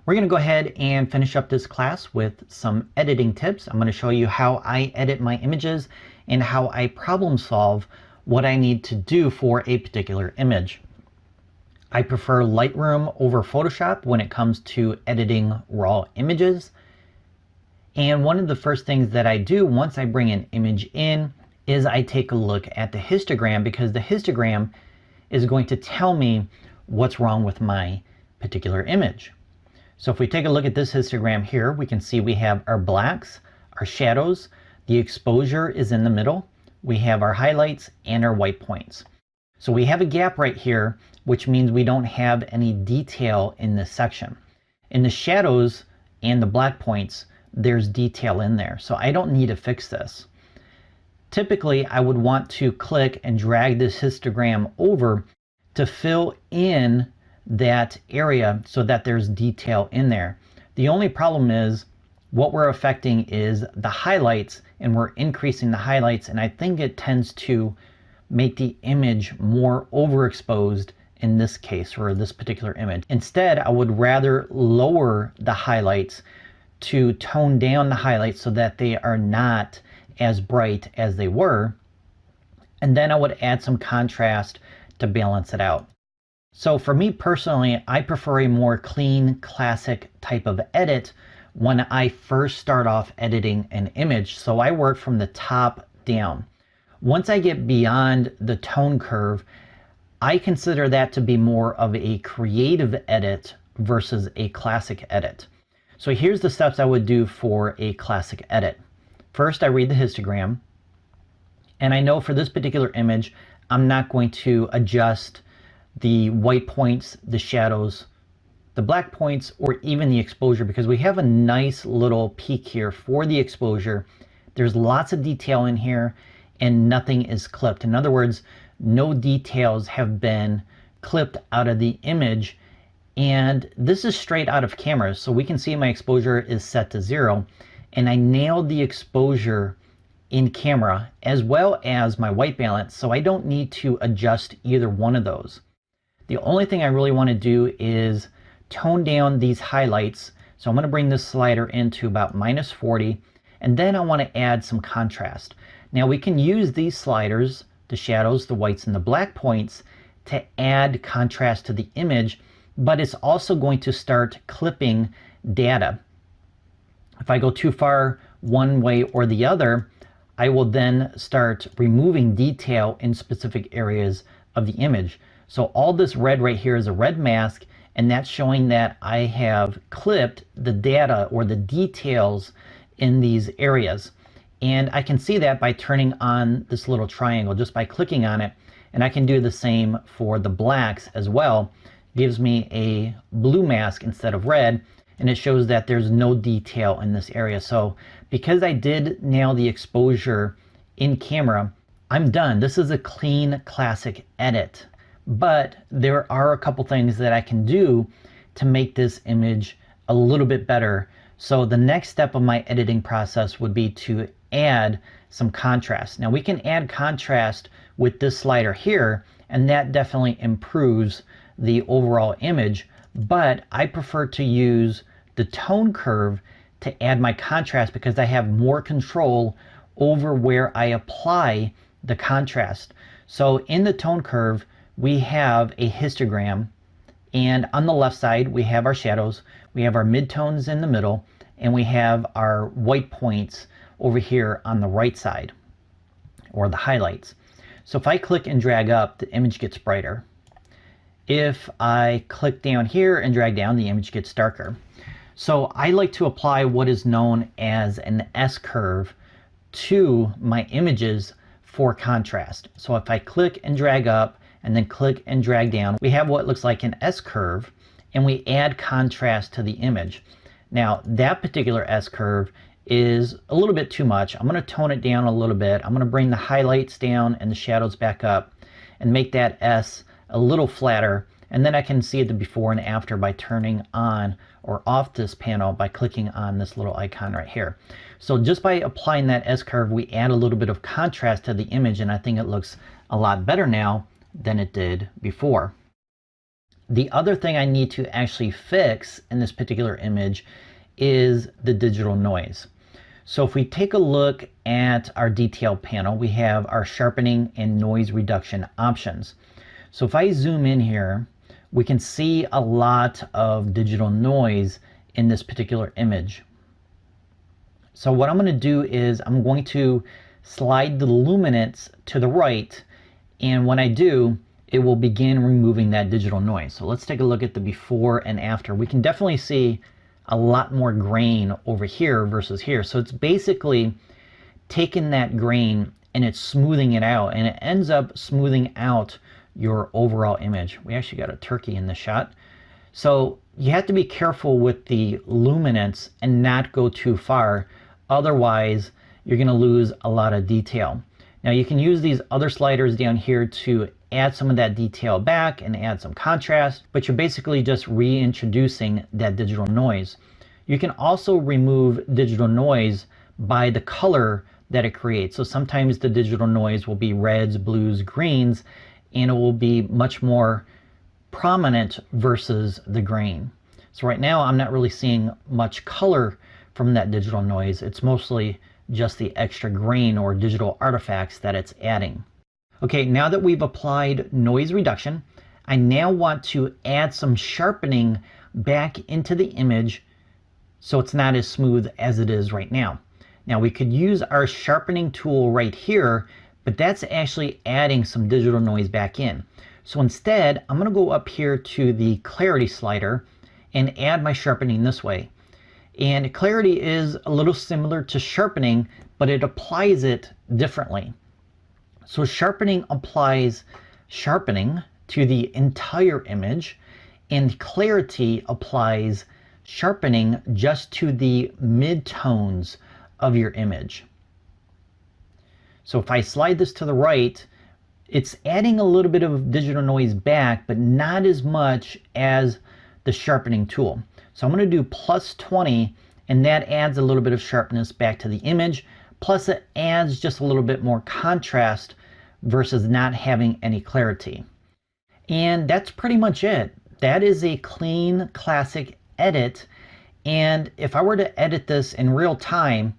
We're going to go ahead and finish up this class with some editing tips. I'm going to show you how I edit my images and how I problem solve what I need to do for a particular image. I prefer Lightroom over Photoshop when it comes to editing raw images. And one of the first things that I do once I bring an image in is I take a look at the histogram, because the histogram is going to tell me what's wrong with my particular image. So if we take a look at this histogram here, we can see we have our blacks, our shadows, the exposure is in the middle, we have our highlights and our white points. So we have a gap right here, which means we don't have any detail in this section. In the shadows and the black points, there's detail in there, so I don't need to fix this. Typically, I would want to click and drag this histogram over to fill in that area so that there's detail in there. The only problem is what we're affecting is the highlights, and we're increasing the highlights, and I think it tends to make the image more overexposed in this case, for this particular image. Instead, I would rather lower the highlights to tone down the highlights so that they are not as bright as they were, and then I would add some contrast to balance it out. So for me personally, I prefer a more clean, classic type of edit when I first start off editing an image. So I work from the top down. Once I get beyond the tone curve, I consider that to be more of a creative edit versus a classic edit. So here's the steps I would do for a classic edit. First, I read the histogram, and I know for this particular image, I'm not going to adjust the white points, the shadows, the black points, or even the exposure, because we have a nice little peak here for the exposure. There's lots of detail in here and nothing is clipped. In other words, no details have been clipped out of the image, and this is straight out of camera, so we can see my exposure is set to 0, and I nailed the exposure in camera as well as my white balance, so I don't need to adjust either one of those. The only thing I really want to do is tone down these highlights. So I'm going to bring this slider into about -40, and then I want to add some contrast. Now we can use these sliders, the shadows, the whites, and the black points, to add contrast to the image, but it's also going to start clipping data. If I go too far one way or the other, I will then start removing detail in specific areas of the image. So all this red right here is a red mask, and that's showing that I have clipped the data or the details in these areas. And I can see that by turning on this little triangle, just by clicking on it. And I can do the same for the blacks as well. It gives me a blue mask instead of red, and it shows that there's no detail in this area. So because I did nail the exposure in camera, I'm done. This is a clean, classic edit. But there are a couple things that I can do to make this image a little bit better. So the next step of my editing process would be to add some contrast. Now we can add contrast with this slider here, and that definitely improves the overall image, but I prefer to use the tone curve to add my contrast because I have more control over where I apply the contrast. So in the tone curve, we have a histogram, and on the left side we have our shadows, we have our midtones in the middle, and we have our white points over here on the right side, or the highlights. So if I click and drag up, the image gets brighter. If I click down here and drag down, the image gets darker. So I like to apply what is known as an S-curve to my images for contrast. So if I click and drag up and then click and drag down, we have what looks like an S-curve, and we add contrast to the image. Now that particular S-curve is a little bit too much. I'm going to tone it down a little bit. I'm going to bring the highlights down and the shadows back up and make that S a little flatter, and then I can see the before and after by turning on or off this panel by clicking on this little icon right here. So just by applying that S-curve, we add a little bit of contrast to the image, and I think it looks a lot better now than it did before. The other thing I need to actually fix in this particular image is the digital noise. So if we take a look at our detail panel, we have our sharpening and noise reduction options. So if I zoom in here, we can see a lot of digital noise in this particular image. So what I'm going to do is I'm going to slide the luminance to the right, and when I do, it will begin removing that digital noise. So let's take a look at the before and after. We can definitely see a lot more grain over here versus here. So it's basically taking that grain and it's smoothing it out, and it ends up smoothing out your overall image. We actually got a turkey in the shot. So you have to be careful with the luminance and not go too far. Otherwise, you're going to lose a lot of detail. Now you can use these other sliders down here to add some of that detail back and add some contrast, but you're basically just reintroducing that digital noise. You can also remove digital noise by the color that it creates. So sometimes the digital noise will be reds, blues, greens, and it will be much more prominent versus the grain. So right now I'm not really seeing much color from that digital noise. It's mostly just the extra grain or digital artifacts that it's adding. Okay, now that we've applied noise reduction, I now want to add some sharpening back into the image so it's not as smooth as it is right now. Now we could use our sharpening tool right here, but that's actually adding some digital noise back in. So instead, I'm going to go up here to the clarity slider and add my sharpening this way. And clarity is a little similar to sharpening, but it applies it differently. So sharpening applies sharpening to the entire image, and clarity applies sharpening just to the mid-tones of your image. So if I slide this to the right, it's adding a little bit of digital noise back, but not as much as the sharpening tool. So I'm going to do +20, and that adds a little bit of sharpness back to the image. Plus it adds just a little bit more contrast versus not having any clarity. And that's pretty much it. That is a clean, classic edit. And if I were to edit this in real time,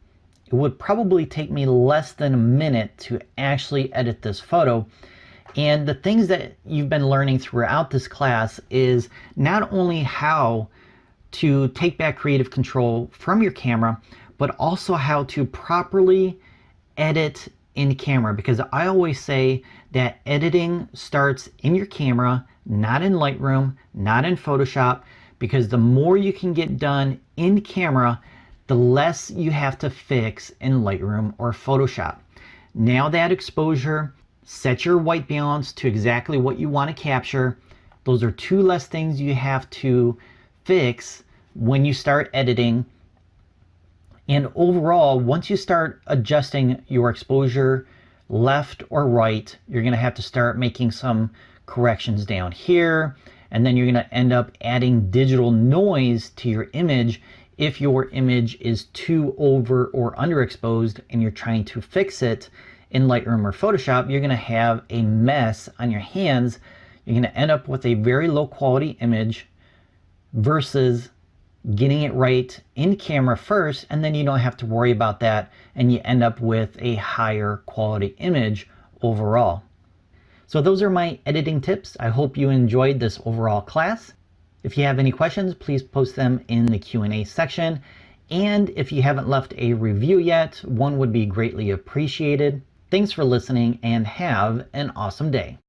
it would probably take me less than a minute to actually edit this photo. And the things that you've been learning throughout this class is not only how to take back creative control from your camera, but also how to properly edit in camera. Because I always say that editing starts in your camera, not in Lightroom, not in Photoshop, because the more you can get done in camera, the less you have to fix in Lightroom or Photoshop. Now that exposure, set your white balance to exactly what you want to capture. Those are 2 less things you have to fix when you start editing. And overall, once you start adjusting your exposure left or right, you're going to have to start making some corrections down here. And then you're going to end up adding digital noise to your image if your image is too over or underexposed and you're trying to fix it in Lightroom or Photoshop. You're going to have a mess on your hands. You're going to end up with a very low quality image versus getting it right in camera first, and then you don't have to worry about that, and you end up with a higher quality image overall. So those are my editing tips. I hope you enjoyed this overall class. If you have any questions, please post them in the Q&A section. And if you haven't left a review yet, one would be greatly appreciated. Thanks for listening and have an awesome day.